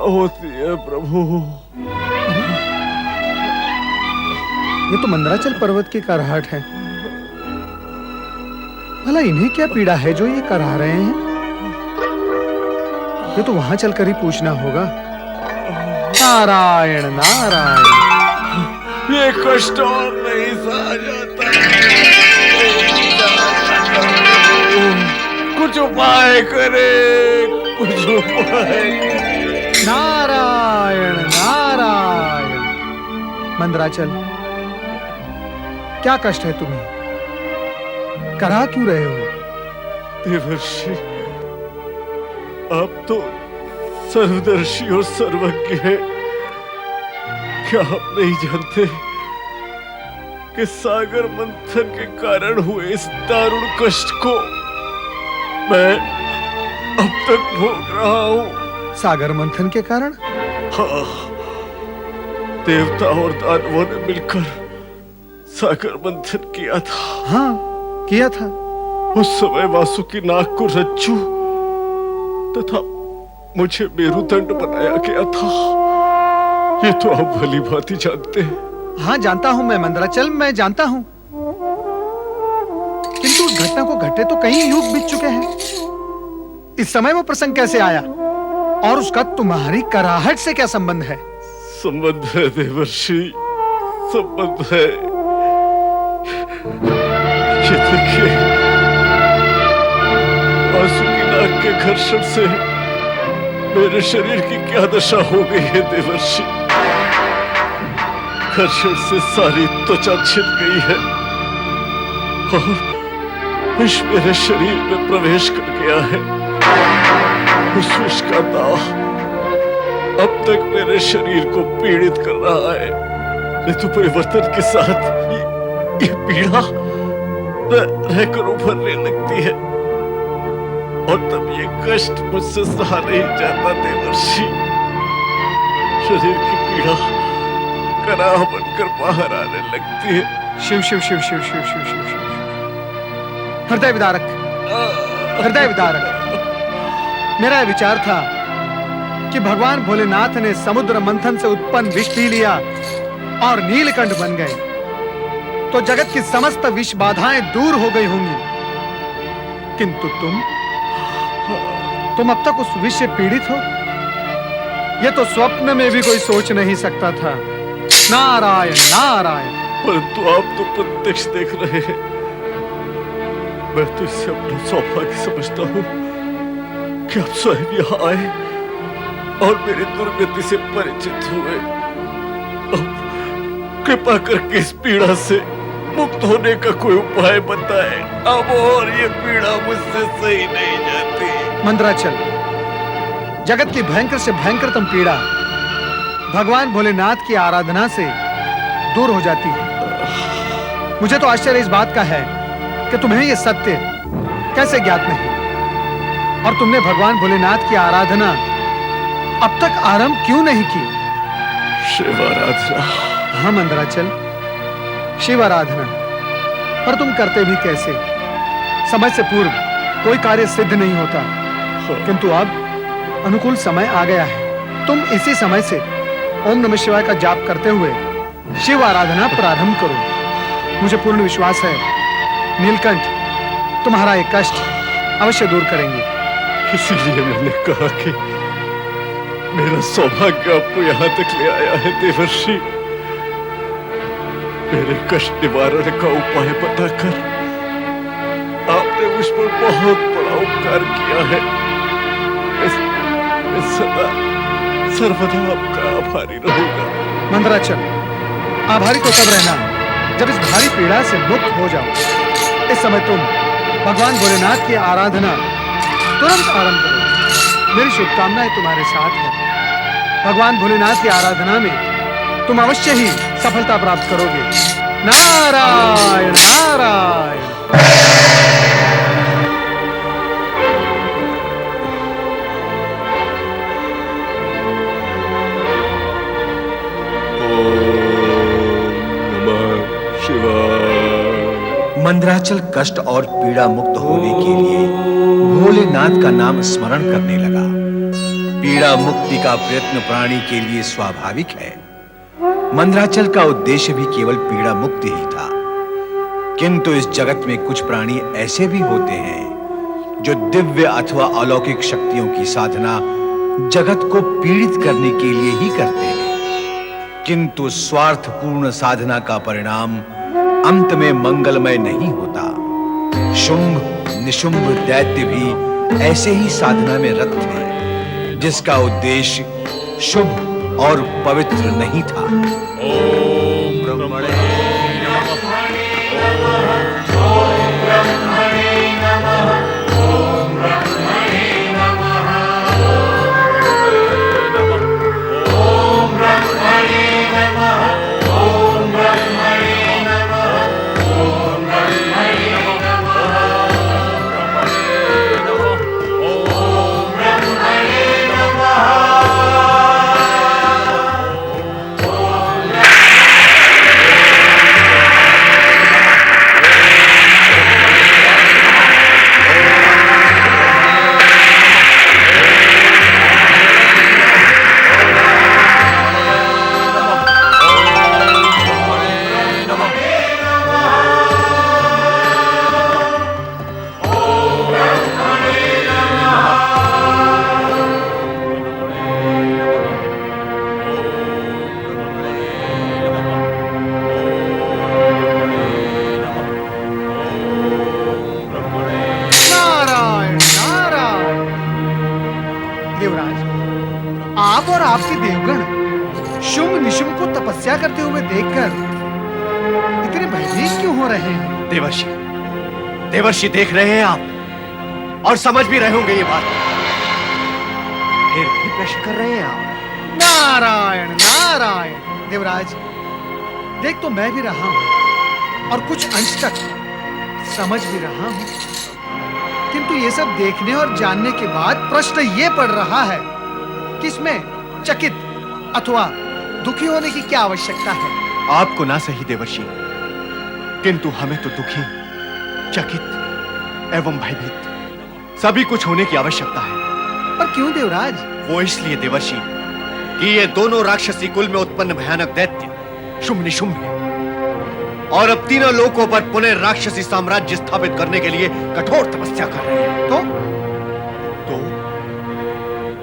होती है प्रभु। ये तो मंदराचल पर्वत की कराहट है। भला इन्हें क्या पीड़ा है जो ये करा रहे हैं? ये तो वहां चलकर ही पूछना होगा। नारायण नारायण। ये कष्ट और नहीं सहा जाता। कुछ उपाय करे, कुछ उपाय। नारायण नारायण। मंदराचल, क्या कष्ट है तुम्हें? करा क्यों रहे हो? देवर्षि, आप तो सर्वदर्शी और सर्वज्ञ हैं। क्या आप नहीं जानते कि सागर मंथन के कारण हुए इस दारुण कष्ट को मैं अब तक भोग रहा हूं? सागर मंथन के कारण? हाँ, देवता और दानवों ने मिलकर सागर मंथन किया था। हाँ, किया था। उस समय वासुकी नाग को रज्जू तथा मुझे मेरुदंड बनाया गया था। ये तो आप भली भांति जानते हैं। हाँ, जानता हूं मैं मंदराचल, मैं जानता हूं। किंतु उस घटना को घटे तो कई युग बीत चुके हैं। इस समय वो प्रसंग कैसे आया? और उसका तुम्हारी कराहट से क्या संबंध है? संबंध है देवर्षि, संबंध है। ये देखिए, वासुकी नाग के घर्षण से मेरे शरीर की क्या दशा हो गई है देवर्षि। घर्षण से सारी त्वचा छिद गई है और विष मेरे शरीर में प्रवेश कर गया है। उस विष का दाह अब तक मेरे शरीर को पीड़ित कर रहा है। ऋतु परिवर्तन के साथ ये पीड़ा रहकर उभरने लगती है और तब ये कष्ट मुझसे सहा नहीं जाता देवर्षि। शरीर की पीड़ा कराह बनकर बाहर आने लगती है। शिव शिव शिव शिव शिव शिव शिव शिव। हृदय विदारक, हृदय विदारक। मेरा विचार था कि भगवान भोलेनाथ ने समुद्र मंथन से उत्पन्न विष पी लिया और नीलकंठ बन गए तो जगत की समस्त विष बाधाएं दूर हो गई होंगी। किंतु तुम अब तक उस विष से पीड़ित हो, यह तो स्वप्न में भी कोई सोच नहीं सकता था। नारायण नारायण। परंतु आप तो प्रत्यक्ष देख रहे हैं। मैं तो इसे अपना सौभाग्य समझता हूँ कि आप स्वयं यहाँ आए और मेरी दुर्गति से परिचित हुए। अब कृपा करके इस पीड़ा से मुक्त होने का कोई उपाय बताएं। अब और ये पीड़ा मुझसे सही नहीं जाती। मंदराचल, जगत की भयंकर से भयंकरतम पीड़ा भगवान भोलेनाथ की आराधना से दूर हो जाती है। मुझे तो आश्चर्य इस बात का है कि तुम्हें यह सत्य कैसे ज्ञात नहीं और तुमने भगवान भोलेनाथ की आराधना अब तक आरंभ क्यों नहीं की? शिव आराधना? हाँ मंदराचल, शिव आराधना। पर तुम करते भी कैसे? समय से पूर्व कोई कार्य सिद्ध नहीं होता, किंतु अब अनुकूल समय आ गया है। तुम इसी समय से ओम नमः शिवाय का जाप करते हुए शिव आराधना प्रारंभ करो। मुझे पूर्ण विश्वास है नीलकंठ तुम्हारा एक कष्ट अवश्य दूर करेंगे। इसीलिए मैंने कहा कि मेरा सौभाग्य आपको यहाँ तक ले आया है देवर्षि। मेरे कष्ट निवारण का उपाय बताकर आपने मुझ पर बहुत बड़ा उपकार किया है। मैं सदा सर्वदा आपका आभारी रहूंगा। मंदराचल, आभारी तो तब रहना जब इस भारी पीड़ा से मुक्त हो जाओ। इस समय तुम भगवान भोलेनाथ की आराधना तुरंत आरंभ करो। मेरी शुभकामनाएं तुम्हारे साथ है। भगवान भोलेनाथ की आराधना में तुम अवश्य ही सफलता प्राप्त करोगे। नारायण नारायण। मंदराचल कष्ट और पीड़ा मुक्त होने के लिए भोलेनाथ का नाम स्मरण करने लगा। पीड़ा मुक्ति का प्रयत्न प्राणी के लिए स्वाभाविक है। मंदराचल का उद्देश्य भी केवल पीड़ा मुक्ति ही था। किंतु इस जगत में कुछ प्राणी ऐसे भी होते हैं जो दिव्य अथवा अलौकिक शक्तियों की साधना जगत को पीड़ित करने के लिए ही करते हैं, किंतु स्वार्थपूर्ण साधना का परिणाम अंत में मंगलमय नहीं होता। शुंभ निशुंभ दैत्य भी ऐसे ही साधना में रत थे, जिसका उद्देश्य शुभ और पवित्र नहीं था। ओम ब्रह्मणे आप और आपके देवगण शुंभ निशुंभ को तपस्या करते हुए देखकर इतने भयभीत क्यों हो रहे हैं? देवर्षि, देवर्षि देख रहे हैं आप और समझ भी रहे होंगे ये बात, फिर भी प्रश्न कर रहे हैं आप। नारायण नारायण। देवराज, देख तो मैं भी रहा हूं और कुछ अंश तक समझ भी रहा हूं, किंतु ये सब देखने और जानने के बाद प्रश्न ये पड़ रहा है कि इसमें चकित अथवा दुखी होने की क्या आवश्यकता है? आपको ना सही देवर्षि, किंतु हमें तो दुखी, चकित एवं भयभीत सभी कुछ होने की आवश्यकता है। पर क्यों देवराज? वो इसलिए देवर्षि कि ये दोनों राक्षसी कुल में उत्पन्न भयानक दैत्य शुंभ निशुंभ है और अब तीनों लोकों पर पुनः राक्षसी साम्राज्य स्थापित करने के लिए कठोर तपस्या कर रहे हैं।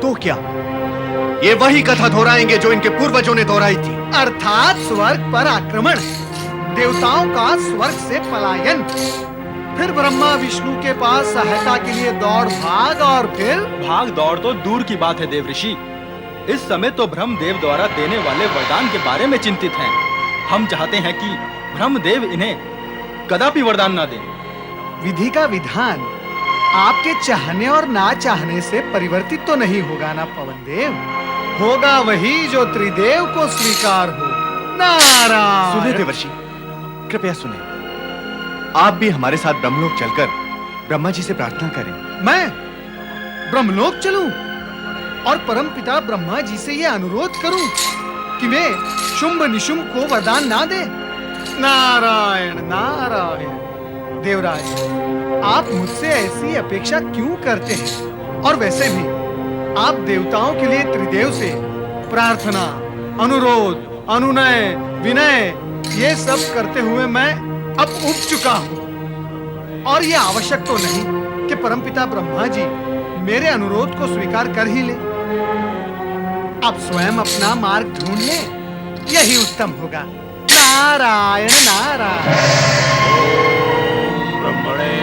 तो क्या ये वही कथा दोहराएंगे जो इनके पूर्वजों ने दोहराई थी? अर्थात स्वर्ग पर आक्रमण, देवताओं का स्वर्ग से पलायन, फिर ब्रह्मा विष्णु के पास सहायता के लिए दौड़ भाग और फिर भाग दौड़ तो दूर की बात है देवऋषि। इस समय तो ब्रह्मदेव द्वारा देने वाले वरदान के बारे में चिंतित हैं। हम चाहते हैं कि ब्रह्मदेव इन्हें कदापि वरदान ना दें। विधि का विधान आपके चाहने और ना चाहने से परिवर्तित तो नहीं होगा ना पवन देव? होगा वही जो त्रिदेव को स्वीकार हो। नारायण। सुने देवर्षि, कृपया सुने। आप भी हमारे साथ ब्रह्मलोक चलकर ब्रह्मा जी से प्रार्थना करें। मैं ब्रह्मलोक चलूं और परमपिता ब्रह्मा जी से यह अनुरोध करूं कि वे शुंभ निशुंभ को वरदान ना दे? नारायण नारायण। देवराज, आप मुझसे ऐसी अपेक्षा क्यों करते हैं? और वैसे भी आप देवताओं के लिए त्रिदेव से प्रार्थना, अनुरोध, अनुनय, विनय ये सब करते हुए मैं अब उब चुका हूं और ये आवश्यक तो नहीं कि परमपिता ब्रह्मा जी मेरे अनुरोध को स्वीकार कर ही ले। आप स्वयं अपना मार्ग ढूंढ लें, यही उत्तम होगा। नारायण नारायण। ब्रह्मणे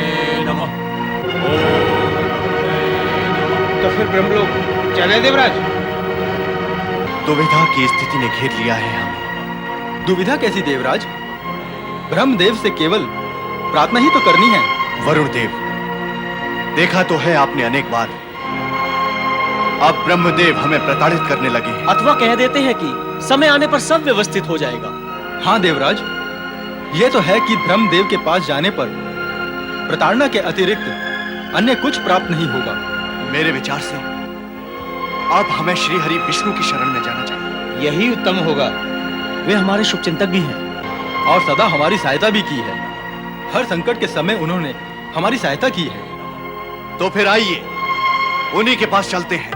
नमः। तो फिर ब्रह्मलोक चले देवराज? दुविधा की स्थिति ने घेर लिया है हमें। दुविधा कैसी देवराज? ब्रह्मदेव से केवल प्रार्थना ही तो करनी है। वरुण देव, देखा तो है आपने अनेक बार, अब ब्रह्मदेव हमें प्रताड़ित करने लगे हैं। अथवा कह देते हैं कि समय आने पर सब व्यवस्थित हो जाएगा। हाँ देवराज, ये तो है कि ब्रह्मदेव के पास जाने पर प्रताड़ना के अतिरिक्त अन्य कुछ प्राप्त नहीं होगा। मेरे विचार से अब हमें श्री हरि विष्णु की शरण में जाना चाहिए। यही उत्तम होगा। वे हमारे शुभचिंतक भी हैं और सदा हमारी सहायता भी की है। हर संकट के समय उन्होंने हमारी सहायता की है। तो फिर आइए उन्हीं के पास चलते हैं।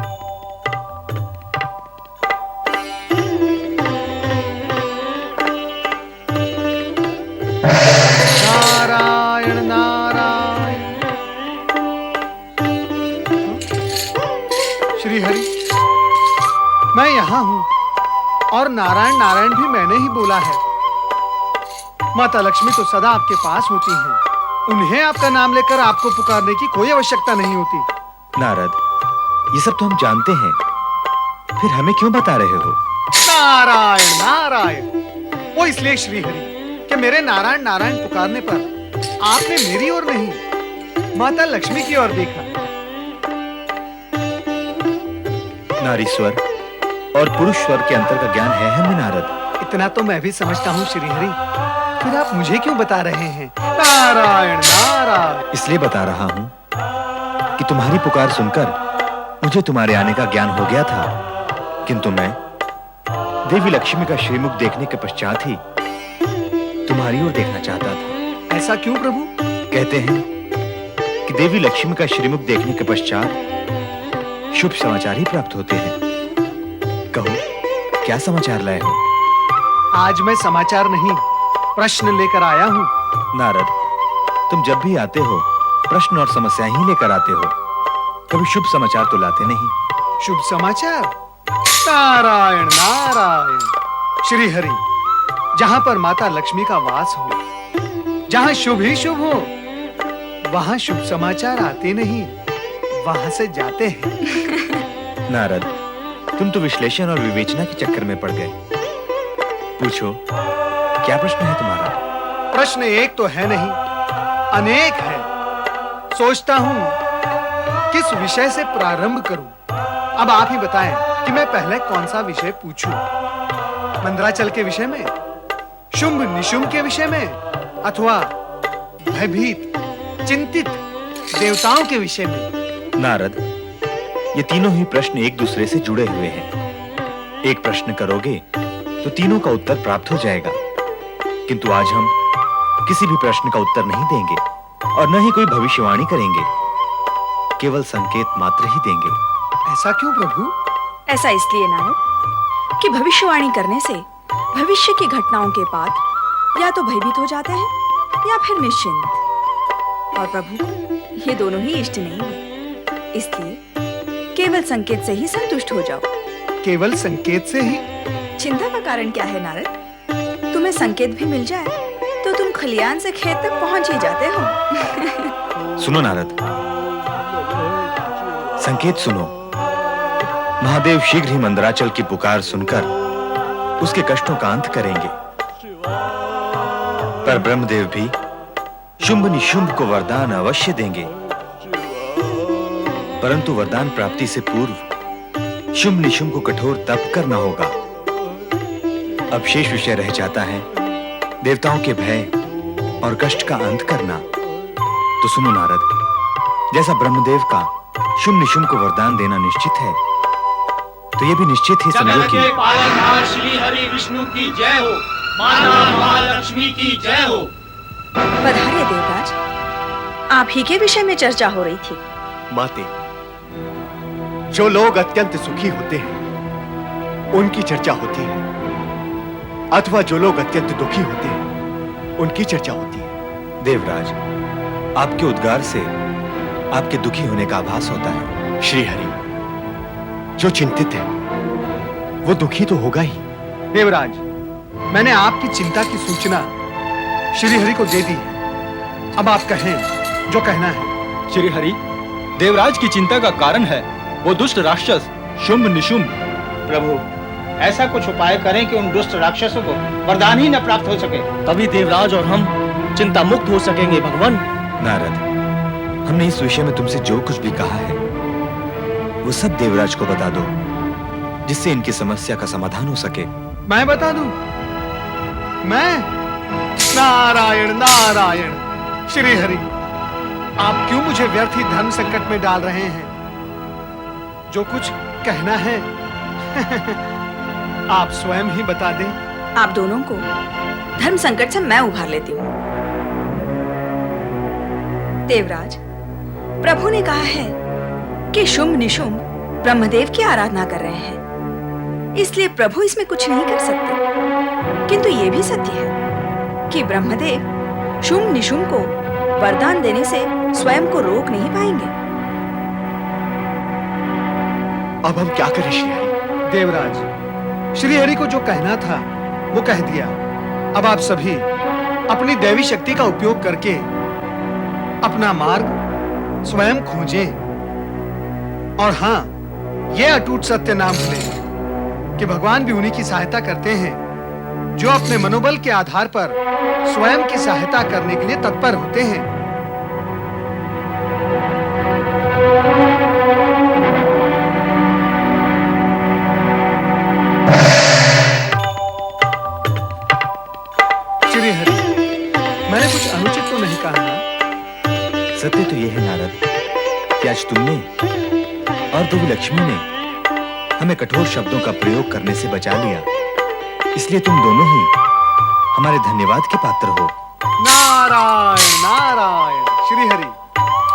नारायण नारायण। श्री हरि, मैं यहाँ हूँ और नारायण नारायण भी मैंने ही बोला है। माता लक्ष्मी तो सदा आपके पास होती हैं। उन्हें आपका नाम लेकर आपको पुकारने की कोई आवश्यकता नहीं होती। नारद, ये सब तो हम जानते हैं, फिर हमें क्यों बता रहे हो? नारायण नारायण, वो इसलिए श्रीहरि कि मेरे नारायण नारायण पुकारने पर आपने मेरी ओर नहीं माता लक्ष्मी की ओर देखा। नारी स्वर और पुरुष स्वर के अंतर का ज्ञान है हमें नारद। इतना तो मैं भी समझता हूँ श्रीहरि, फिर आप मुझे क्यों बता रहे हैं? नारायण नारायण। इसलिए बता रहा हूँ कि तुम्हारी पुकार सुनकर मुझे तुम्हारे आने का ज्ञान हो गया था, किंतु मैं देवी लक्ष्मी का श्रीमुख देखने के पश्चात ही तुम्हारी ओर देखना चाहता था। ऐसा क्यों प्रभु? कहते हैं कि देवी लक्ष्मी का श्रीमुख देखने के पश्चात शुभ समाचार ही प्राप्त होते हैं। कहो, क्या समाचार लाए हो? आज मैं समाचार नहीं, प्रश्न लेकर आया हूँ। नारद, तुम जब भी आते हो प्रश्न और समस्या ही लेकर आते हो, कभी शुभ समाचार तो लाते नहीं। शुभ समाचार? नारायण नारायण। श्री हरि, जहां पर माता लक्ष्मी का वास हो, जहां शुभ ही शुभ हो, वहां शुभ समाचार आते नहीं, वहां से जाते हैं। नारद, तुम तो विश्लेषण और विवेचना के चक्कर में पड़ गए। पूछो, क्या प्रश्न है तुम्हारा? प्रश्न एक तो है नहीं, अनेक है। सोचता हूं किस विषय से प्रारंभ करूं। अब आप ही बताएं कि मैं पहले कौन सा विषय पूछूं। मंदराचल के विषय में, शुंभ निशुंभ के विषय में, अथवा भयभीत चिंतित देवताओं के विषय में? नारद, ये तीनों ही प्रश्न एक दूसरे से जुड़े हुए हैं। एक प्रश्न करोगे तो तीनों का उत्तर प्राप्त हो जाएगा, किंतु आज हम किसी भी प्रश्न का उत्तर नहीं देंगे और न ही कोई भविष्यवाणी करेंगे, केवल संकेत मात्र ही देंगे। ऐसा क्यों प्रभु? ऐसा इसलिए नारद कि भविष्यवाणी करने से भविष्य की घटनाओं के बाद या तो भयभीत हो जाते हैं या फिर निश्चिंत, और प्रभु को ये दोनों ही इष्ट नहीं है। इसलिए केवल संकेत से ही संतुष्ट हो जाओ। केवल संकेत से ही? चिंता का कारण क्या है नारद? तुम्हें संकेत भी मिल जाए तो तुम खलियान से खेत तक पहुंच ही जाते हो। सुनो नारद, संकेत सुनो। महादेव शीघ्र ही मंदराचल की पुकार सुनकर उसके कष्टों का अंत करेंगे, पर ब्रह्मदेव भी शुंभ निशुंभ को वरदान अवश्य देंगे, परंतु वरदान प्राप्ति से पूर्व शुंभ निशुंभ को कठोर तप करना होगा। अब शेष विषय रह जाता है देवताओं के भय और कष्ट का अंत करना। तो सुनो नारद, जैसा ब्रह्मदेव का शुंभ निशुंभ को वरदान देना निश्चित है, तो ये भी निश्चित ही समझो कि पालनहार श्री हरि विष्णु की जय हो, माता महालक्ष्मी की जय हो। पधारिए देवराज, आप ही के विषय में चर्चा हो रही थी। माते, जो लोग अत्यंत सुखी होते हैं उनकी चर्चा होती है, अथवा जो लोग अत्यंत दुखी होते हैं उनकी चर्चा होती है। देवराज, आपके उद्गार से आपके दुखी होने का आभास होता है। श्री हरि, जो चिंतित है वो दुखी तो होगा ही। देवराज, मैंने आपकी चिंता की सूचना श्री हरि को दे दी है। अब आप कहें जो कहना है। श्री हरि, देवराज की चिंता का कारण है वो दुष्ट राक्षस शुंभ निशुंभ। प्रभु, ऐसा कुछ उपाय करें कि उन दुष्ट राक्षसों को वरदान ही न प्राप्त हो सके। तभी देवराज और हम चिंता मुक्त हो सकेंगे भगवान। नारद, हमने इस विषय में तुमसे जो कुछ भी कहा है वो सब देवराज को बता दो, जिससे इनकी समस्या का समाधान हो सके। मैं बता दूं? मैं? नारायण नारायण। श्री हरि, आप क्यों मुझे व्यर्थ ही धर्म संकट में डाल रहे हैं? जो कुछ कहना है आप स्वयं ही बता दें। आप दोनों को धर्म संकट से मैं उभार लेती हूँ। देवराज, प्रभु ने कहा है कि शुंभ निशुंभ ब्रह्मदेव की आराधना कर रहे हैं, इसलिए प्रभु इसमें कुछ नहीं कर सकते। किंतु यह भी सत्य है कि ब्रह्मदेव शुंभ निशुंभ को वरदान देने से स्वयं को रोक नहीं पाएंगे। अब हम क्या करें श्रीहरि? देवराज, श्रीहरि को जो कहना था वो कह दिया। अब आप सभी अपनी दैवी शक्ति का उपयोग करके अपना मार्ग स्वयं खोजें। और हां, यह अटूट सत्य नाम लें कि भगवान भी उन्हीं की सहायता करते हैं जो अपने मनोबल के आधार पर स्वयं की सहायता करने के लिए तत्पर होते हैं। श्रीहरि, मैंने कुछ अनुचित तो नहीं कहा ना? सत्य तो यह है नारद कि आज तुमने और देवी लक्ष्मी ने हमें कठोर शब्दों का प्रयोग करने से बचा लिया। इसलिए तुम दोनों ही हमारे धन्यवाद के पात्र हो। नारायण नारायण श्रीहरि,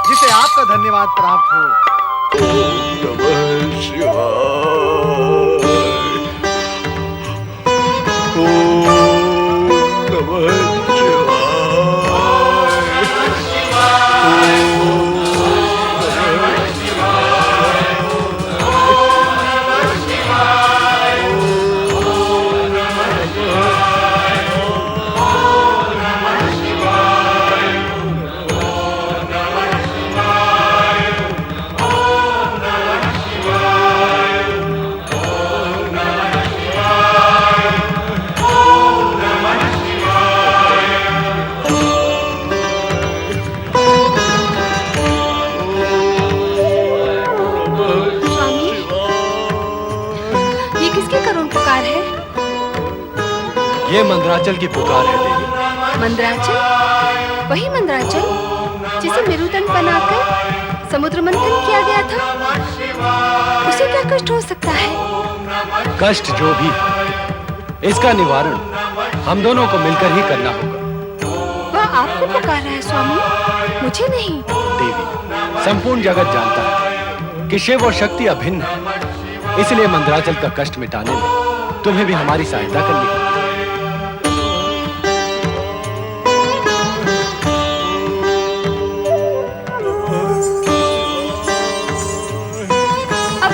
जिसे आपका धन्यवाद प्राप्त हो। नमः शिवाय। ओम नमः ये मंदराचल की पुकार है देवी। मंदराचल? वही मंदराचल जिसे मेरुदंड बनाकर समुद्र मंथन किया गया था। उसे क्या कष्ट हो सकता है? कष्ट जो भी है, इसका निवारण हम दोनों को मिलकर ही करना होगा। वह आपको पुकार रहा है स्वामी, मुझे नहीं। देवी, संपूर्ण जगत जानता है कि शिव और शक्ति अभिन्न है। इसलिए मंदराचल का कष्ट मिटाने में तुम्हें भी हमारी सहायता करनी होगी।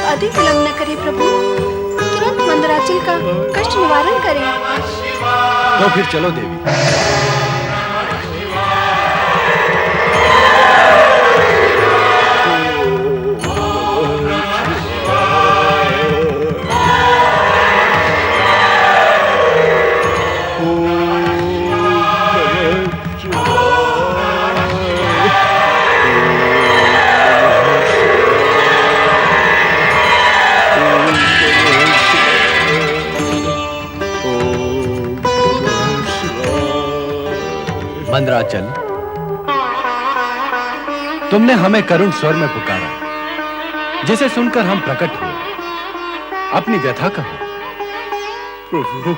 अधिक विलंब न करें प्रभु, तुरंत मंदराचल का कष्ट निवारण करें। तो फिर चलो देवी। मंदराचल, तुमने हमें करुण स्वर में पुकारा, जिसे सुनकर हम प्रकट हुए। अपनी व्यथा कहो। प्रभु,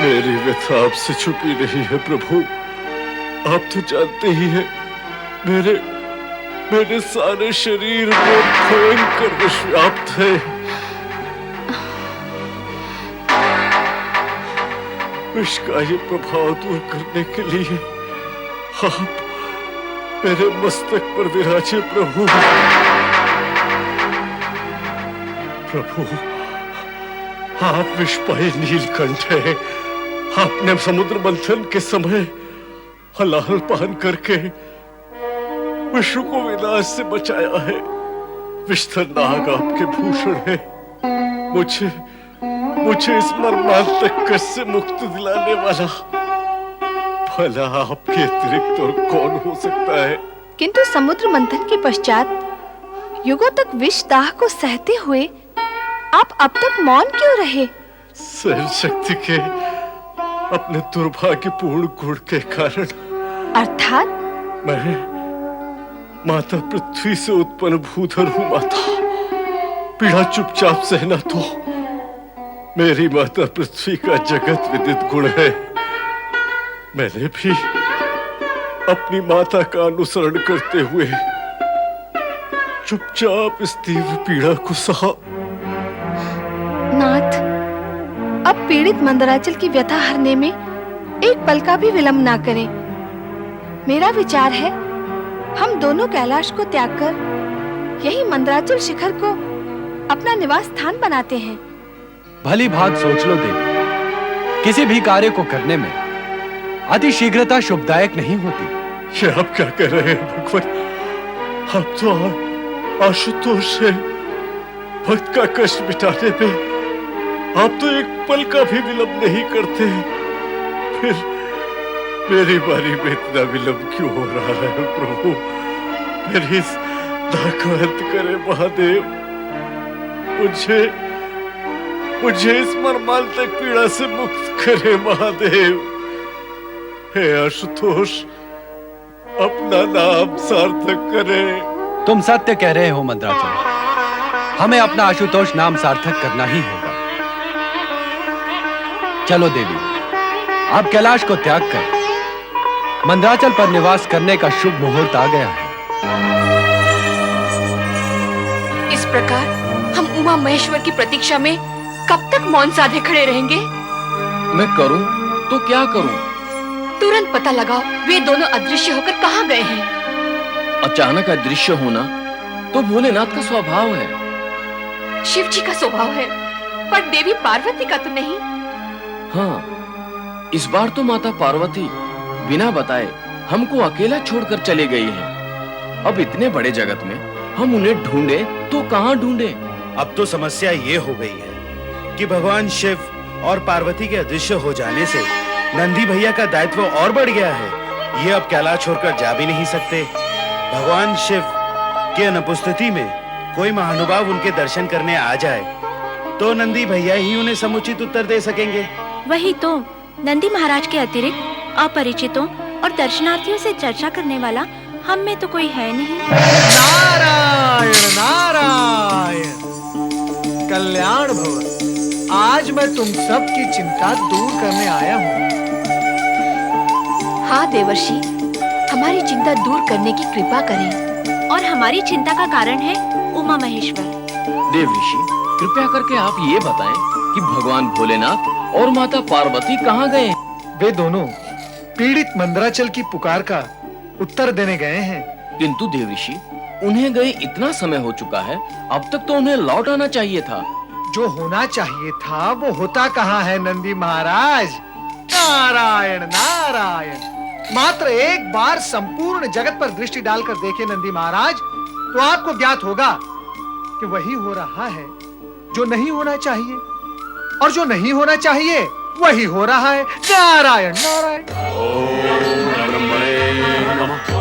मेरी व्यथा आपसे छुपी नहीं है प्रभु। आप तो जानते ही हैं, मेरे सारे शरीर में भयंकर विष व्याप्त है। विष का ये प्रभाव दूर करने के लिए आप मेरे मस्तक पर विराजे प्रभु। प्रभु, आप विषपाई नीलकंठ है। आपने समुद्र मंथन के समय हलाल पान करके विश्व को विनाश से बचाया है। विष्ठर नाग आपके भूषण है। मुझे इस मर्मांतक कष्ट से मुक्ति दिलाने वाला भला आपके अतिरिक्त और कौन हो सकता है? किंतु समुद्र मंथन के पश्चात युगों तक विष दाह को सहते हुए आप अब तक मौन क्यों रहे? सहन शक्ति के अपने दुर्भाग्यपूर्ण गुण के कारण। अर्थात? मैं माता पृथ्वी से उत्पन्न भूधर हूँ माता। पीड़ा चुपचाप सहना तो मेरी माता पृथ्वी का जगत विदित गुण है। मैंने भी अपनी माता का अनुसरण करते हुए चुपचाप इस तीव्र पीड़ा को सहा। नाथ, अब पीड़ित मंदराचल की व्यथा हरने में एक पल का भी विलंब ना करें। मेरा विचार है हम दोनों कैलाश को त्याग कर यही मंदराचल शिखर को अपना निवास स्थान बनाते हैं। भली भांति सोच लो देवी, किसी भी कार्य को करने में अति शीघ्रता शुभदायक नहीं होती। ये आप क्या कह रहे हैं भगवान? आप तो आशुतोष से भक्त का कष्ट मिटाने में आप तो एक पल का भी विलंब नहीं करते, फिर मेरी बारी में इतना विलंब क्यों हो रहा है प्रभु? मेरी इस दाह का अंत करे महादेव। मुझे इस मर्मांतक पीड़ा से मुक्त करे महादेव। हे आशुतोष, अपना नाम सार्थक करे। तुम सत्य कह रहे हो मंदराचल, हमें अपना आशुतोष नाम सार्थक करना ही होगा। चलो देवी, अब कैलाश को त्याग कर मंदराचल पर निवास करने का शुभ मुहूर्त आ गया है। इस प्रकार हम उमा महेश्वर की प्रतीक्षा में कब तक मौन साधे खड़े रहेंगे? मैं करूं तो क्या करूं? तुरंत पता लगाओ वे दोनों अदृश्य होकर कहाँ गए हैं। अचानक अदृश्य होना तो भोलेनाथ का स्वभाव है। शिव जी का स्वभाव है, पर देवी पार्वती का तो नहीं। हाँ, इस बार तो माता पार्वती बिना बताए हमको अकेला छोड़कर चले गई है। अब इतने बड़े जगत में हम उन्हें ढूंढे तो कहाँ ढूंढे? अब तो समस्या ये हो गई है कि भगवान शिव और पार्वती के अदृश्य हो जाने से नंदी भैया का दायित्व और बढ़ गया है। ये अब कैलाश छोड़कर जा भी नहीं सकते। भगवान शिव के अनुपस्थिति में कोई महानुभाव उनके दर्शन करने आ जाए तो नंदी भैया ही उन्हें समुचित उत्तर दे सकेंगे। वही तो, नंदी महाराज के अतिरिक्त अपरिचितों और दर्शनार्थियों से चर्चा करने वाला हम में तो कोई है नहीं। नारायण नारायण, कल्याण भवन। आज मैं तुम सब की चिंता दूर करने आया हूँ। हाँ देवर्षि, हमारी चिंता दूर करने की कृपा करें। और हमारी चिंता का कारण है उमा महेश्वर। देव ऋषि, कृपया करके आप ये बताएं कि भगवान भोलेनाथ और माता पार्वती कहाँ गए? वे दोनों पीड़ित मंदराचल की पुकार का उत्तर देने गए हैं। किंतु देव ऋषि, उन्हें गए इतना समय हो चुका है, अब तक तो उन्हें लौट आना चाहिए था। जो होना चाहिए था वो होता कहाँ है नंदी महाराज? नारायण नारायण, मात्र एक बार संपूर्ण जगत पर दृष्टि डालकर देखे नंदी महाराज, तो आपको ज्ञात होगा कि वही हो रहा है जो नहीं होना चाहिए, और जो नहीं होना चाहिए वही हो रहा है। नारायण नारायण। ओम ब्रह्मणे नमः।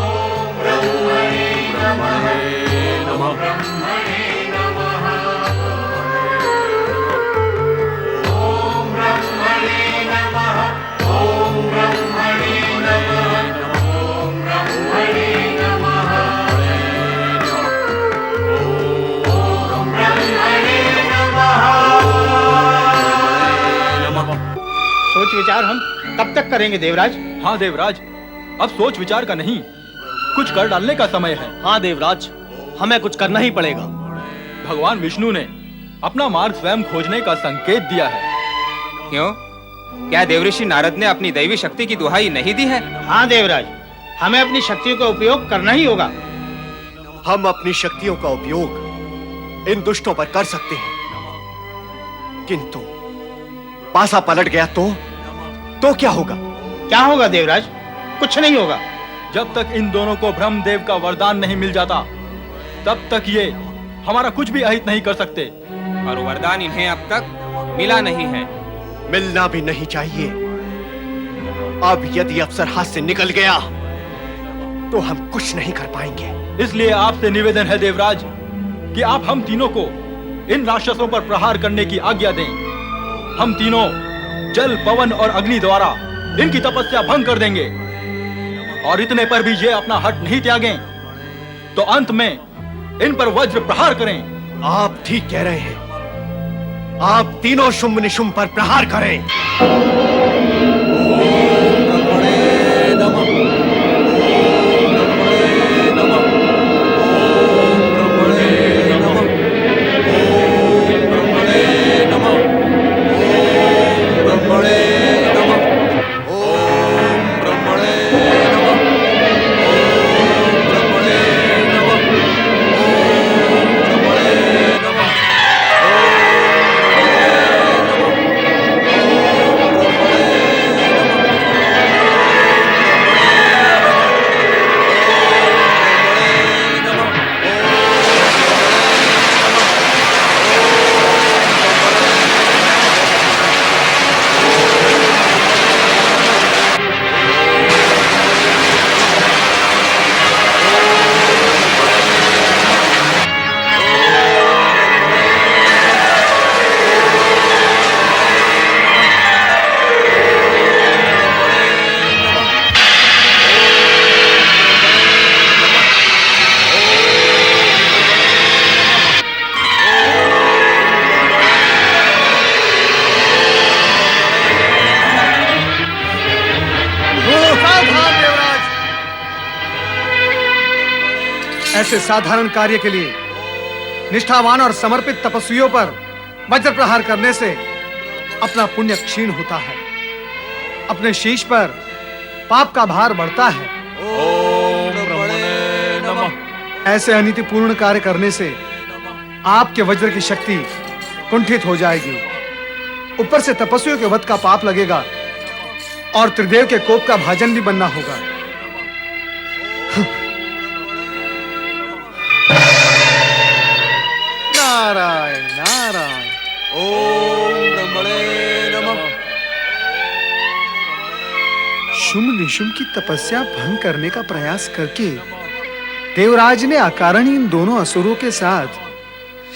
सोच विचार हम कब तक करेंगे देवराज? हाँ देवराज, अब सोच विचार का नहीं, कुछ कर डालने का समय है। हाँ देवराज, हमें कुछ करना ही पड़ेगा। भगवान विष्णु ने अपना मार्ग स्वयं खोजने का संकेत दिया है। क्यों? क्या देवऋषि नारद ने अपनी दैवी शक्ति की दुहाई नहीं दी है? हाँ देवराज, हमें अपनी शक्तियों का उपयोग करना ही होगा। हम अपनी शक्तियों का उपयोग इन दुष्टों पर कर सकते हैं, किंतु पासा पलट गया तो क्या होगा? क्या होगा देवराज? कुछ नहीं होगा। जब तक इन दोनों को ब्रह्मदेव का वरदान नहीं मिल जाता, तब तक ये हमारा कुछ भी अहित नहीं कर सकते। और वरदान इन्हें अब तक मिला नहीं है। मिलना भी नहीं चाहिए। अब यदि अवसर हाथ से निकल गया तो हम कुछ नहीं कर पाएंगे। इसलिए आपसे निवेदन है देवराज कि आप हम तीनों को इन राक्षसों पर प्रहार करने की आज्ञा दें। हम तीनों जल, पवन और अग्नि द्वारा इनकी तपस्या भंग कर देंगे, और इतने पर भी ये अपना हट नहीं त्यागें तो अंत में इन पर वज्र प्रहार करें। आप ठीक कह रहे हैं। आप तीनों शुंभ निशुंभ पर प्रहार करें। ओम ब्रह्मणे नमः। ऐसे साधारण कार्य के लिए निष्ठावान और समर्पित तपस्वियों पर वज्र प्रहार करने से अपना पुण्य क्षीण होता है, अपने शीश पर पाप का भार बढ़ता है। ऐसे अनीतिपूर्ण कार्य करने से आपके वज्र की शक्ति कुंठित हो जाएगी, ऊपर से तपस्वियों के वध का पाप लगेगा और त्रिदेव के कोप का भाजन भी बनना होगा। नारायण नारायण। ओम ब्रह्मणे नमः। शुंभ निशुंभ की तपस्या भंग करने का प्रयास करके देवराज ने अकारण इन दोनों असुरों के साथ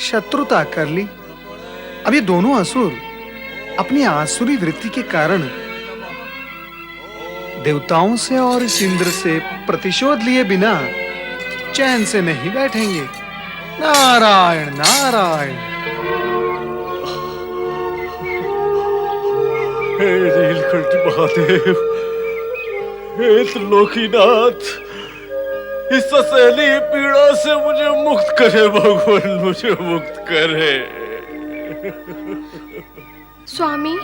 शत्रुता कर ली। अब ये दोनों असुर अपनी आसुरी वृत्ति के कारण देवताओं से और इस इंद्र से प्रतिशोध लिए बिना चैन से नहीं बैठेंगे। नारायण नारायण। हे नीलकंठ महादेव, हे त्रिलोकीनाथ, इस ससेली पीड़ा से मुझे मुक्त करे भगवान, मुझे मुक्त करे। स्वामी,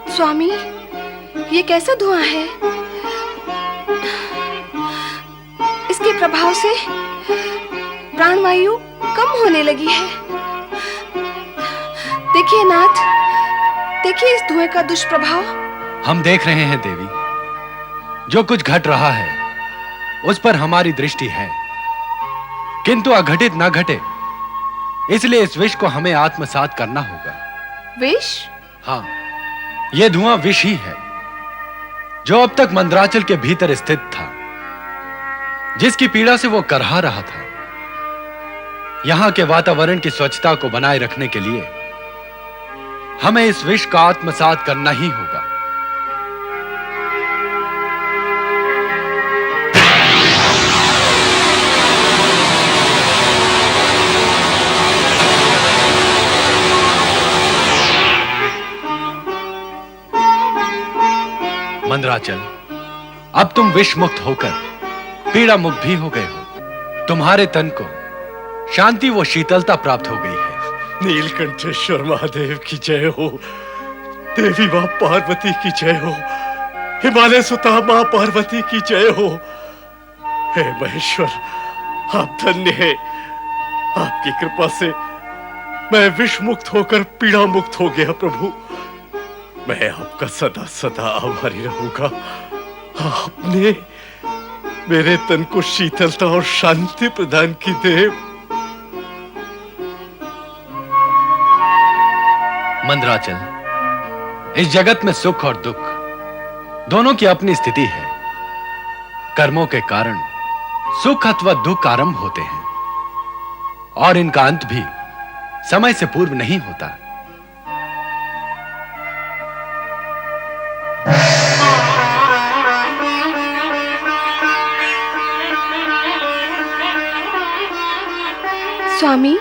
स्वामी, ये कैसा धुआं है? इसके प्रभाव से प्राणवायु कम होने लगी है। देखिए नाथ, देखिए इस धुएं का दुष्प्रभाव। हम देख रहे हैं देवी, जो कुछ घट रहा है उस पर हमारी दृष्टि है, किंतु अघटित न घटे, इसलिए इस विष को हमें आत्मसात करना होगा। विष? हाँ, यह धुआं विष ही है, जो अब तक मंदराचल के भीतर स्थित था, जिसकी पीड़ा से वो करहा रहा था। यहां के वातावरण की स्वच्छता को बनाए रखने के लिए हमें इस विष का आत्मसात करना ही होगा। मंदराचल, अब तुम विष मुक्त होकर पीड़ा मुक्त भी हो गए हो। तुम्हारे तन को शांति व शीतलता प्राप्त हो गई है। नीलकंठेश्वर महादेव की जय हो, देवी मां पार्वती की जय हो, हिमालय सुता मां पार्वती की जय हो। हे महेश्वर, आप धन्य हैं, आपकी कृपा से मैं विष मुक्त होकर पीड़ा मुक्त हो गया। प्रभु, मैं आपका सदा सदा आभारी रहूंगा। आपने मेरे तन को शीतलता और शांति प्रदान की देव। मंदराचल, इस जगत में सुख और दुख दोनों की अपनी स्थिति है। कर्मों के कारण सुख अथवा दुख आरंभ होते हैं और इनका अंत भी समय से पूर्व नहीं होता। स्वामी,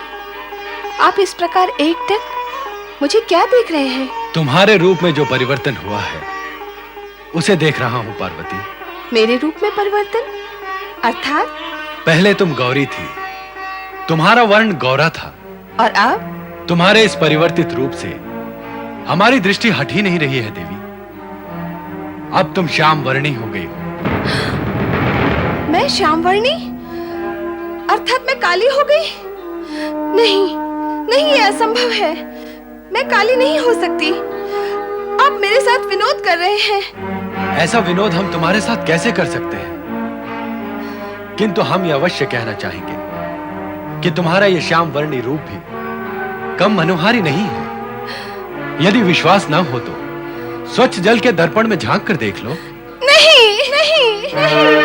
आप इस प्रकार एकटक मुझे क्या देख रहे हैं? तुम्हारे रूप में जो परिवर्तन हुआ है उसे देख रहा हूं पार्वती। मेरे रूप में परिवर्तन? अर्थात? पहले तुम गौरी थी, तुम्हारा वर्ण गौरा था, और अब? तुम्हारे इस परिवर्तित रूप से हमारी दृष्टि हट ही नहीं रही है देवी। अब तुम श्याम वर्णी हो गई हो। मैं श्यामवर्णी? अर्थात मैं काली हो गई? नहीं, नहीं, ये असंभव है। मैं काली नहीं हो सकती। आप मेरे साथ विनोद कर रहे हैं। ऐसा विनोद हम तुम्हारे साथ कैसे कर सकते हैं? किंतु हम यह अवश्य कहना चाहेंगे कि तुम्हारा यह श्याम वर्णी रूप भी कम मनोहारी नहीं है। यदि विश्वास न हो तो स्वच्छ जल के दर्पण में झांक कर देख लो। नहीं, नहीं, नहीं।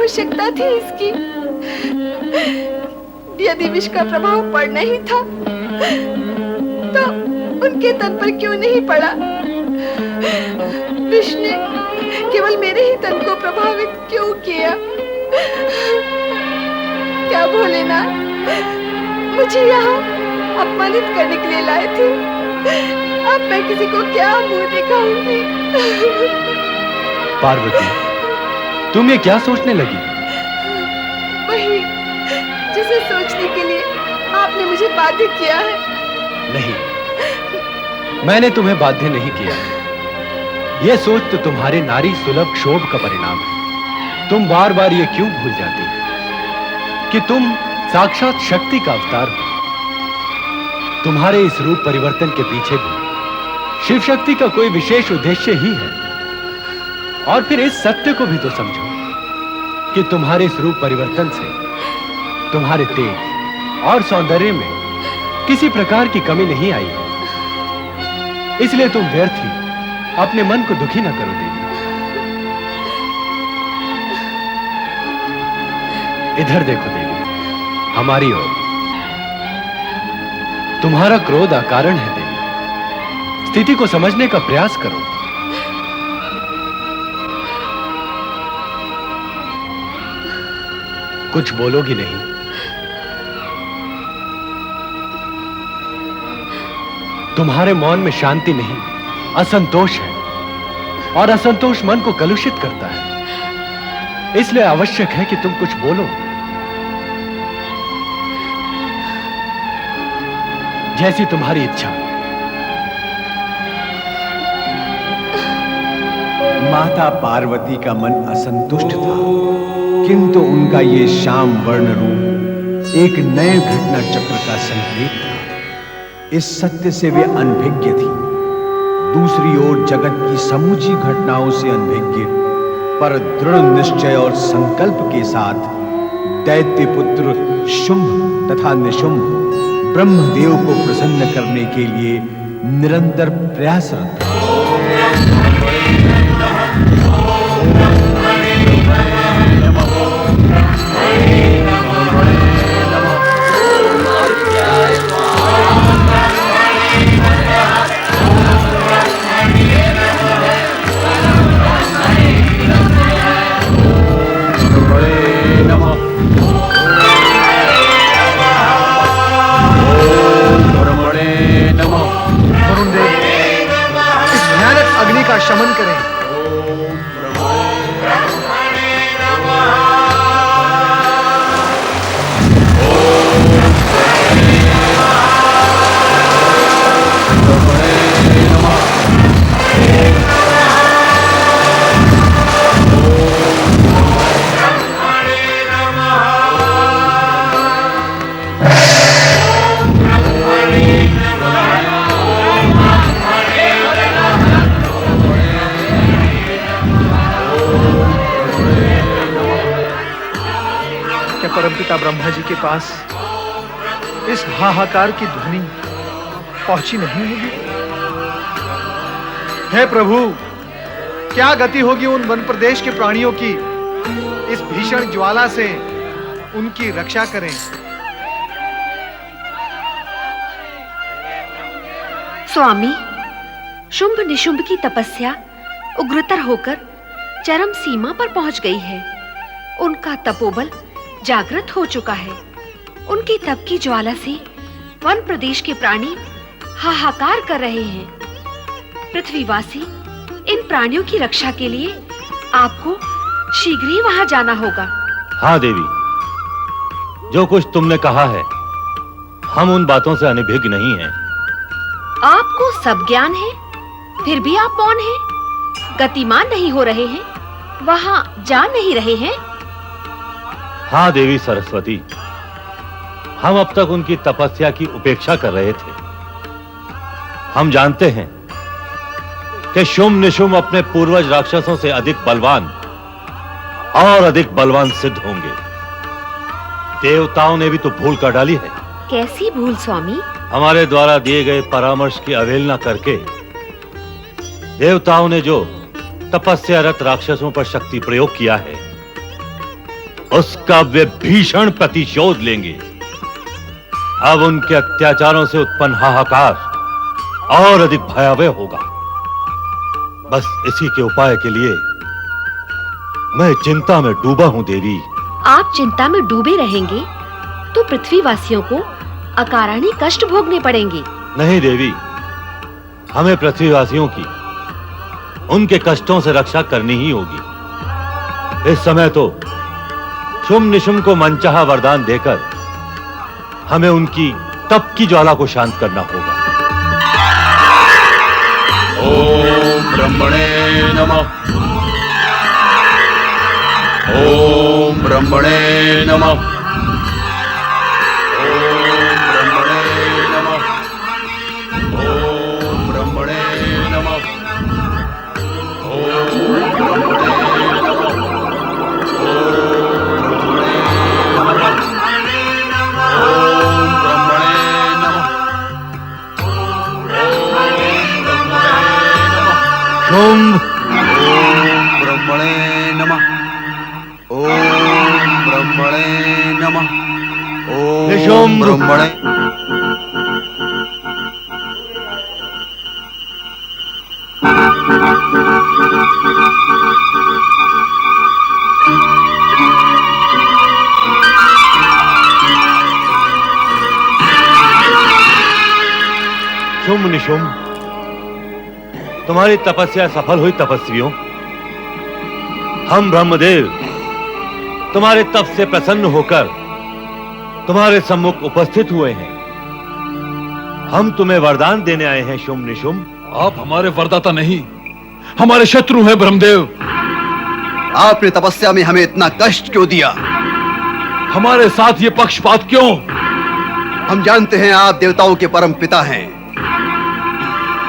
आवश्यकता थी इसकी? यदि विष का प्रभाव पड़ना ही था तो उनके तन पर क्यों नहीं पड़ा? विष ने केवल मेरे ही तन को प्रभावित क्यों किया? क्या भोलेनाथ मुझे यहाँ अपमानित करने के लिए लाए थे? अब मैं किसी को क्या मुंह दिखाऊंगी? पार्वती, तुम ये क्या सोचने लगी? वही जिसे सोचने के लिए आपने मुझे बाध्य किया है। नहीं, मैंने तुम्हें बाध्य नहीं किया। यह सोच तो तुम्हारे नारी सुलभ क्षोभ का परिणाम है। तुम बार बार ये क्यों भूल जाती कि तुम साक्षात शक्ति का अवतार हो? तुम्हारे इस रूप परिवर्तन के पीछे भी शिव शक्ति का कोई विशेष उद्देश्य ही है। और फिर इस सत्य को भी तो समझो कि तुम्हारे इस रूप परिवर्तन से तुम्हारे तेज और सौंदर्य में किसी प्रकार की कमी नहीं आई है। इसलिए तुम व्यर्थ ही अपने मन को दुखी न करो देवी। इधर देखो देवी, हमारी ओर। तुम्हारा क्रोध अकारण है देवी। स्थिति को समझने का प्रयास करो। कुछ बोलोगी नहीं? तुम्हारे मौन में शांति नहीं, असंतोष है। और असंतोष मन को कलुषित करता है। इसलिए आवश्यक है कि तुम कुछ बोलो। जैसी तुम्हारी इच्छा। माता पार्वती का मन असंतुष्ट था, किंतु उनका ये श्याम वर्ण रूप एक नए घटना चक्र का संकेत था। इस सत्य से वे अनभिज्ञ थी। दूसरी ओर जगत की समूची घटनाओं से अनभिज्ञ, पर दृढ़ निश्चय और संकल्प के साथ दैत्य पुत्र शुंभ तथा निशुंभ ब्रह्मदेव को प्रसन्न करने के लिए निरंतर प्रयासरत थे। का शमन करें। परमपिता ब्रह्मा जी के पास इस हाहाकार की ध्वनि पहुंची नहीं होगी? हे प्रभु, क्या गति होगी उन वन प्रदेश के प्राणियों की? इस भीषण ज्वाला से उनकी रक्षा करें। स्वामी, शुंभ निशुंभ की तपस्या उग्रतर होकर चरम सीमा पर पहुंच गई है। उनका तपोबल जागृत हो चुका है। उनकी तप की ज्वाला से वन प्रदेश के प्राणी हाहाकार कर रहे हैं। पृथ्वीवासी, इन प्राणियों की रक्षा के लिए आपको शीघ्र ही वहां जाना होगा। हाँ देवी, जो कुछ तुमने कहा है, हम उन बातों से अनभिज्ञ नहीं हैं। आपको सब ज्ञान है, फिर भी आप मौन हैं, गतिमान नहीं हो रहे हैं, वहां जा नहीं रहे हैं। हाँ देवी सरस्वती, हम अब तक उनकी तपस्या की उपेक्षा कर रहे थे। हम जानते हैं कि शुंभ निशुंभ अपने पूर्वज राक्षसों से अधिक बलवान और अधिक बलवान सिद्ध होंगे। देवताओं ने भी तो भूल कर डाली है। कैसी भूल स्वामी? हमारे द्वारा दिए गए परामर्श की अवहेलना करके देवताओं ने जो तपस्यारत राक्षसों पर शक्ति प्रयोग किया है, उसका वे भीषण प्रतिशोध लेंगे। अब उनके अत्याचारों से उत्पन्न हाहाकार और अधिक भयावह होगा। बस इसी के उपाय के लिए मैं चिंता में डूबा हूं देवी। आप चिंता में डूबे रहेंगे तो पृथ्वीवासियों को अकारण कष्ट भोगने पड़ेंगे। नहीं देवी, हमें पृथ्वीवासियों की उनके कष्टों से रक्षा करनी ही होगी। इस समय तो शुम्भ निशुम्भ को मनचाहा वरदान देकर हमें उनकी तप की ज्वाला को शांत करना होगा। ओम ब्रह्मणे नमः। ओम ब्रह्मणे नमः। ओम ब्रह्मणे नमः। ओम ब्रह्मणे नमः। ओम ब्रह्मणे नमः। शुम्भ। ओम ब्रह्मणे नमः। ओम ब्रह्मणे नमः। ओम निशुम्भ। ब्रह्मणे शुम्भ निशुम्भ, तुम्हारी तपस्या सफल हुई तपस्वियों। हम ब्रह्मदेव तुम्हारे तप से प्रसन्न होकर तुम्हारे सम्मुख उपस्थित हुए हैं। हम तुम्हें वरदान देने आए हैं शुम्भ निशुम्भ। आप हमारे वरदाता नहीं, हमारे शत्रु हैं ब्रह्मदेव। आपने तपस्या में हमें इतना कष्ट क्यों दिया? हमारे साथ ये पक्षपात क्यों? हम जानते हैं आप देवताओं के परम पिता हैं।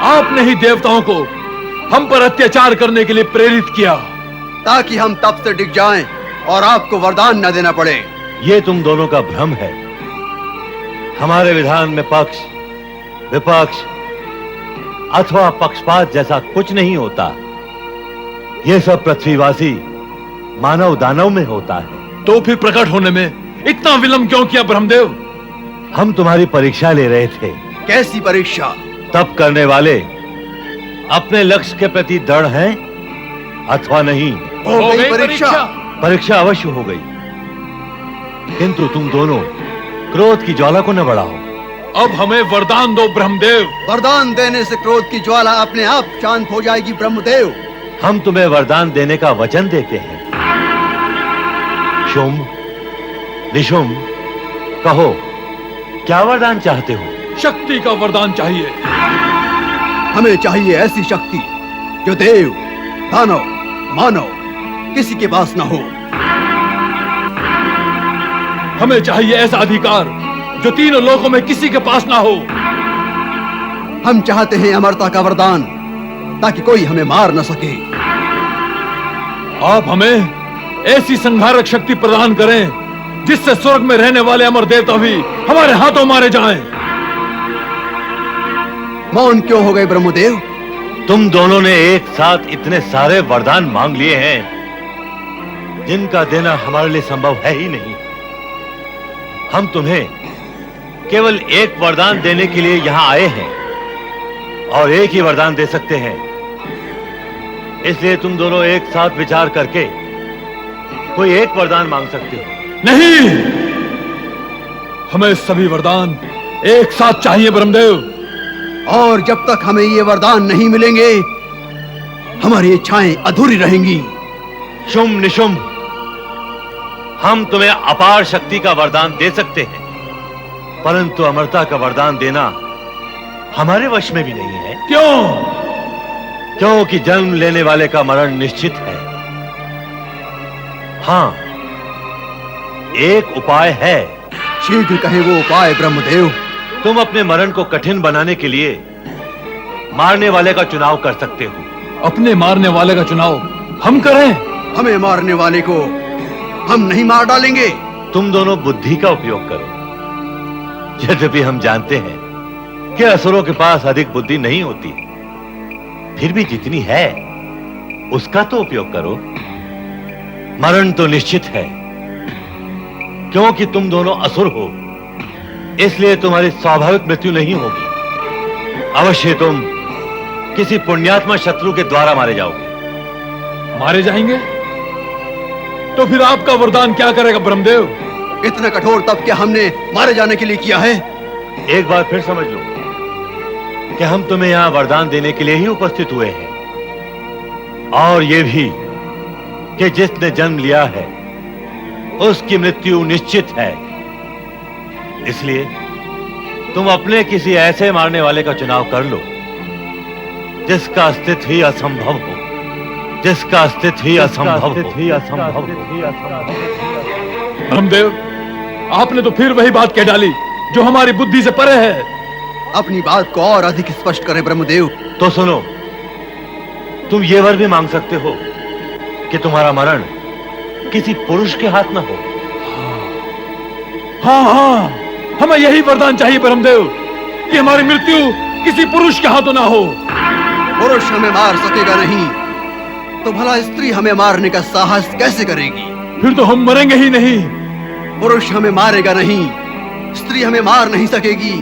आपने ही देवताओं को हम पर अत्याचार करने के लिए प्रेरित किया, ताकि हम तप से डिग जाएं और आपको वरदान न देना पड़े। ये तुम दोनों का भ्रम है। हमारे विधान में पक्ष, विपक्ष अथवा पक्षपात जैसा कुछ नहीं होता। ये सब पृथ्वीवासी मानव दानव में होता है। तो फिर प्रकट होने में इतना विलंब क्यों किया ब्रह्मदेव? हम तुम्हारी परीक्षा ले रहे थे। कैसी परीक्षा? तप करने वाले अपने लक्ष्य के प्रति दृढ़ हैं अथवा नहीं। हो गई परीक्षा। परीक्षा अवश्य हो गई, किंतु तुम दोनों क्रोध की ज्वाला को न बढ़ाओ। अब हमें वरदान दो ब्रह्मदेव। वरदान देने से क्रोध की ज्वाला अपने आप शांत हो जाएगी ब्रह्मदेव। हम तुम्हें वरदान देने का वचन देते हैं। शुम्भ निशुम्भ, कहो क्या वरदान चाहते हो? शक्ति का वरदान चाहिए। हमें चाहिए ऐसी शक्ति जो देव, दानव, मानव किसी के पास न हो। हमें चाहिए ऐसा अधिकार जो तीनों लोकों में किसी के पास ना हो। हम चाहते हैं अमरता का वरदान, ताकि कोई हमें मार न सके। आप हमें ऐसी संहारक शक्ति प्रदान करें जिससे स्वर्ग में रहने वाले अमर देवता भी हमारे हाथों मारे जाएं। मौन क्यों हो गए ब्रह्मदेव? तुम दोनों ने एक साथ इतने सारे वरदान मांग लिए हैं जिनका देना हमारे लिए संभव है ही नहीं। हम तुम्हें केवल एक वरदान देने के लिए यहां आए हैं और एक ही वरदान दे सकते हैं। इसलिए तुम दोनों एक साथ विचार करके कोई एक वरदान मांग सकते हो। नहीं, हमें सभी वरदान एक साथ चाहिए ब्रह्मदेव। और जब तक हमें ये वरदान नहीं मिलेंगे, हमारी इच्छाएं अधूरी रहेंगी। शुम्भ निशुम्भ, हम तुम्हें अपार शक्ति का वरदान दे सकते हैं, परंतु अमरता का वरदान देना हमारे वश में भी नहीं है। क्यों? क्योंकि जन्म लेने वाले का मरण निश्चित है। हाँ, एक उपाय है। शीघ्र कहें वो उपाय ब्रह्मदेव। तुम अपने मरण को कठिन बनाने के लिए मारने वाले का चुनाव कर सकते हो। अपने मारने वाले का चुनाव हम करें? हमें मारने वाले को हम नहीं मार डालेंगे। तुम दोनों बुद्धि का उपयोग करो। यद्यपि हम जानते हैं कि असुरों के पास अधिक बुद्धि नहीं होती, फिर भी जितनी है उसका तो उपयोग करो। मरण तो निश्चित है, क्योंकि तुम दोनों असुर हो, इसलिए तुम्हारी स्वाभाविक मृत्यु नहीं होगी। अवश्य तुम किसी पुण्यात्मा शत्रु के द्वारा मारे जाओगे। मारे जाएंगे? तो फिर आपका वरदान क्या करेगा ब्रह्मदेव? इतना कठोर तप क्या हमने मारे जाने के लिए किया है? एक बार फिर समझ लो कि हम तुम्हें यहां वरदान देने के लिए ही उपस्थित हुए हैं, और यह भी कि जिसने जन्म लिया है उसकी मृत्यु निश्चित है। इसलिए तुम अपने किसी ऐसे मारने वाले का चुनाव कर लो जिसका अस्तित्व ही असंभव हो, जिसका अस्तित्व ही असंभव हो। ब्रह्मदेव, आपने तो फिर वही बात कह डाली जो हमारी बुद्धि से परे है। अपनी बात को और अधिक स्पष्ट करें ब्रह्मदेव। तो सुनो, तुम ये वर भी मांग सकते हो कि तुम्हारा मरण किसी पुरुष के हाथ में हो। हाँ हाँ, हमें यही वरदान चाहिए ब्रह्मदेव कि हमारी मृत्यु किसी पुरुष के हाथों ना हो। पुरुष हमें मार सकेगा नहीं तो भला स्त्री हमें मारने का साहस कैसे करेगी? फिर तो हम मरेंगे ही नहीं। पुरुष हमें मारेगा नहीं, स्त्री हमें मार नहीं सकेगी,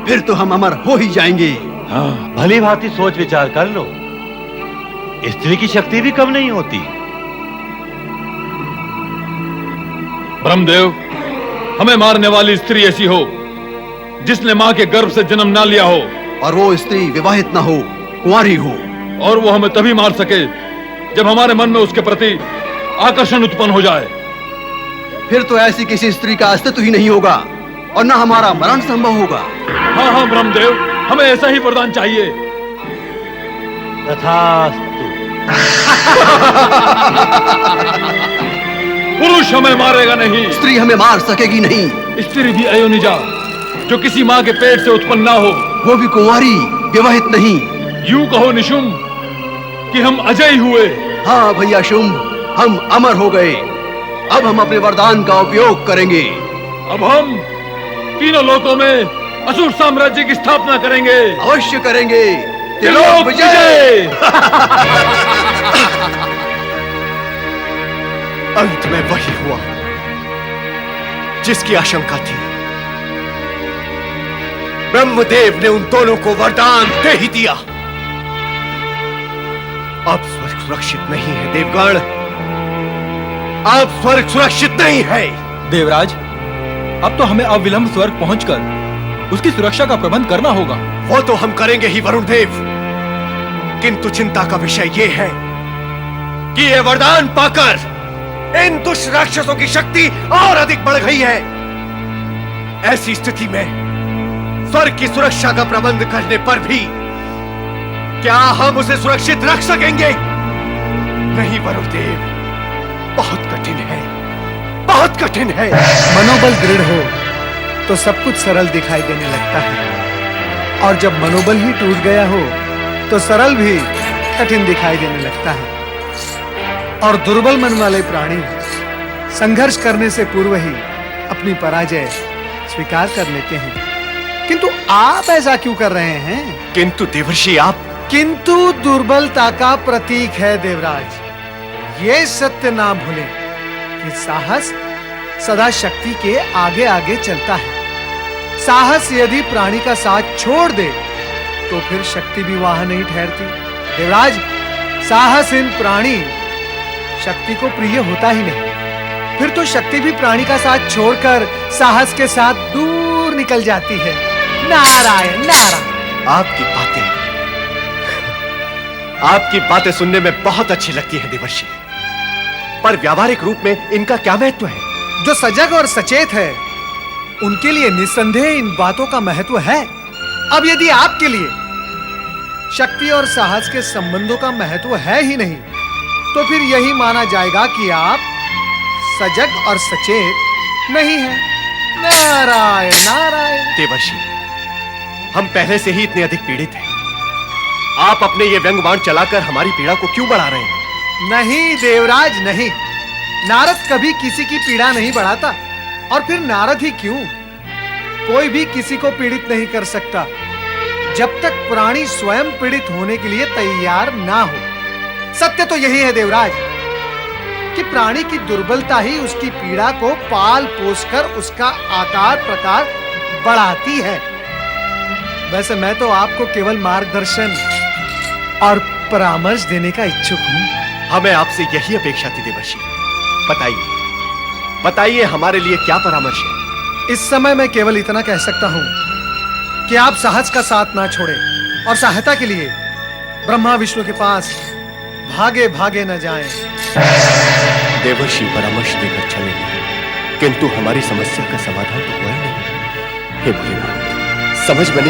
फिर तो हम अमर हो ही जाएंगे। हाँ, भली भांति सोच विचार कर लो, स्त्री की शक्ति भी कम नहीं होती। ब्रह्मदेव, हमें मारने वाली स्त्री ऐसी हो जिसने मां के गर्भ से जन्म ना लिया हो, और वो स्त्री विवाहित ना हो, कुंवारी हो, और वो हमें तभी मार सके जब हमारे मन में उसके प्रति आकर्षण उत्पन्न हो जाए। फिर तो ऐसी किसी स्त्री का अस्तित्व ही नहीं होगा और न हमारा मरण संभव होगा। हाँ हाँ ब्रह्मदेव, हमें ऐसा ही वरदान चाहिए। तथास्तु। पुरुष हमें मारेगा नहीं, स्त्री हमें मार सकेगी नहीं। स्त्री भी अयोनिजा जो किसी माँ के पेट से उत्पन्न ना हो, वो भी कुंवारी, विवाहित नहीं। यूं कहो निशुंभ कि हम अजय हुए। हाँ भैया शुंभ, हम अमर हो गए। अब हम अपने वरदान का उपयोग करेंगे। अब हम तीनों लोकों में असुर साम्राज्य की स्थापना करेंगे। अवश्य करेंगे। त्रिलोक विजय। अंत में वही हुआ जिसकी आशंका थी। ब्रह्मदेव ने उन दोनों को वरदान दे ही दिया। अब स्वर्ग सुरक्षित नहीं है देवगण, अब स्वर्ग सुरक्षित नहीं है। देवराज, अब तो हमें अविलंब स्वर्ग पहुंचकर उसकी सुरक्षा का प्रबंध करना होगा। वो तो हम करेंगे ही वरुण देव, किंतु चिंता का विषय ये है कि ये वरदान पाकर इन दुष्ट राक्षसों की शक्ति और अधिक बढ़ गई है। ऐसी स्थिति में स्वर्ग की सुरक्षा का प्रबंध करने पर भी क्या हम उसे सुरक्षित रख सकेंगे? नहीं वरुण देव, बहुत कठिन है, बहुत कठिन है। मनोबल दृढ़ हो तो सब कुछ सरल दिखाई देने लगता है, और जब मनोबल ही टूट गया हो तो सरल भी कठिन दिखाई देने लगता है। और दुर्बल मन वाले प्राणी संघर्ष करने से पूर्व ही अपनी पराजय स्वीकार कर लेते हैं। किंतु आप ऐसा क्यों कर रहे हैं? किंतु देवर्षि आप, किंतु दुर्बलता का प्रतीक है देवराज। ये सत्य ना भूलें कि साहस सदा शक्ति के आगे आगे चलता है। साहस यदि प्राणी का साथ छोड़ दे तो फिर शक्ति भी वहां नहीं ठहरती। देवराज, साहसहीन प्राणी शक्ति को प्रिय होता ही नहीं। फिर तो शक्ति भी प्राणी का साथ छोड़कर साहस के साथ दूर निकल जाती है। नारायण नारायण। आपकी बातें सुनने में बहुत अच्छी लगती है देवर्षि, पर व्यावहारिक रूप में इनका क्या महत्व है? जो सजग और सचेत है उनके लिए निस्संदेह इन बातों का महत्व है। अब यदि आपके लिए शक्ति और साहस के संबंधों का महत्व है ही नहीं, तो फिर यही माना जाएगा कि आप सजग और सचेत नहीं हैं। नारायण नारायण। देवर्षि, हम पहले से ही इतने अधिक पीड़ित हैं। आप अपने ये व्यंग बाण चलाकर हमारी पीड़ा को क्यों बढ़ा रहे हैं? नहीं देवराज नहीं, नारद कभी किसी की पीड़ा नहीं बढ़ाता। और फिर नारद ही क्यों, कोई भी किसी को पीड़ित नहीं कर सकता जब तक प्राणी स्वयं पीड़ित होने के लिए तैयार ना हो। सत्य तो यही है देवराज कि प्राणी की दुर्बलता ही उसकी पीड़ा को पाल पोसकर उसका आकार प्रकार बढ़ाती है। वैसे मैं तो आपको केवल मार्गदर्शन और परामर्श देने का इच्छुक हूं। हमें आपसे यही अपेक्षा थी देवर्षि। बताइए बताइए हमारे लिए क्या परामर्श है? इस समय मैं केवल इतना कह सकता हूं कि आप साहस का साथ ना छोड़ें और सहायता के लिए ब्रह्मा विष्णु के पास भागे भागे न जाएं। देवर्षि परामर्श देकर चलेंगे, किंतु हमारी समस्या का समाधान तो हुआ ही नहीं। हे भोलेनाथ, समझ में नहीं